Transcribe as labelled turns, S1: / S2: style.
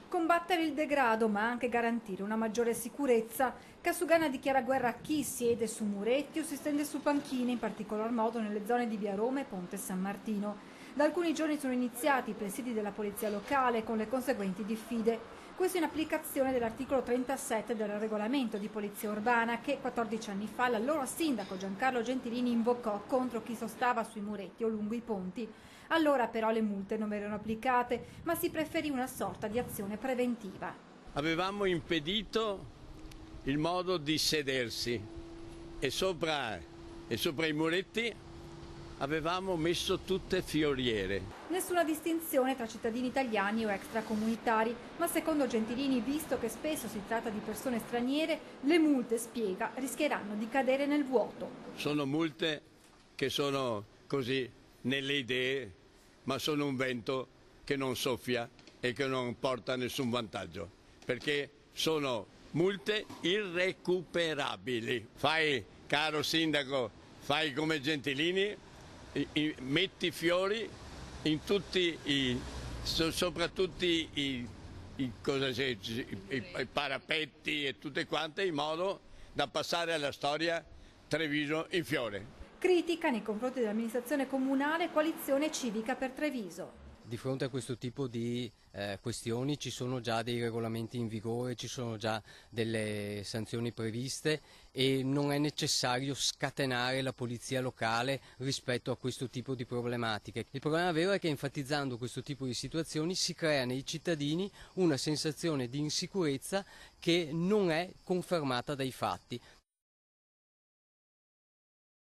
S1: Combattere il degrado, ma anche garantire una maggiore sicurezza. Casugana dichiara guerra a chi siede su muretti o si stende su panchine, in particolar modo nelle zone di Via Roma e Ponte San Martino. Da alcuni giorni sono iniziati i presidi della polizia locale con le conseguenti diffide. Questo in applicazione dell'articolo 37 del regolamento di polizia urbana che 14 anni fa l'allora sindaco Giancarlo Gentilini invocò contro chi sostava sui muretti o lungo i ponti. Allora però le multe non erano applicate, ma si preferì una sorta di azione preventiva.
S2: Avevamo impedito il modo di sedersi e sopra i muretti avevamo messo tutte fioriere.
S1: Nessuna distinzione tra cittadini italiani o extracomunitari, ma secondo Gentilini, visto che spesso si tratta di persone straniere, le multe, spiega, rischieranno di cadere nel vuoto.
S2: Sono multe che sono così nelle idee, ma sono un vento che non soffia e che non porta nessun vantaggio, perché sono multe irrecuperabili. Fai, caro sindaco, fai come Gentilini, metti fiori in tutti soprattutto i parapetti e tutte quante, in modo da passare alla storia Treviso in fiore.
S1: Critica nei confronti dell'amministrazione comunale Coalizione Civica per Treviso.
S3: Di fronte a questo tipo di questioni ci sono già dei regolamenti in vigore, ci sono già delle sanzioni previste e non è necessario scatenare la polizia locale rispetto a questo tipo di problematiche. Il problema vero è che enfatizzando questo tipo di situazioni si crea nei cittadini una sensazione di insicurezza che non è confermata dai fatti.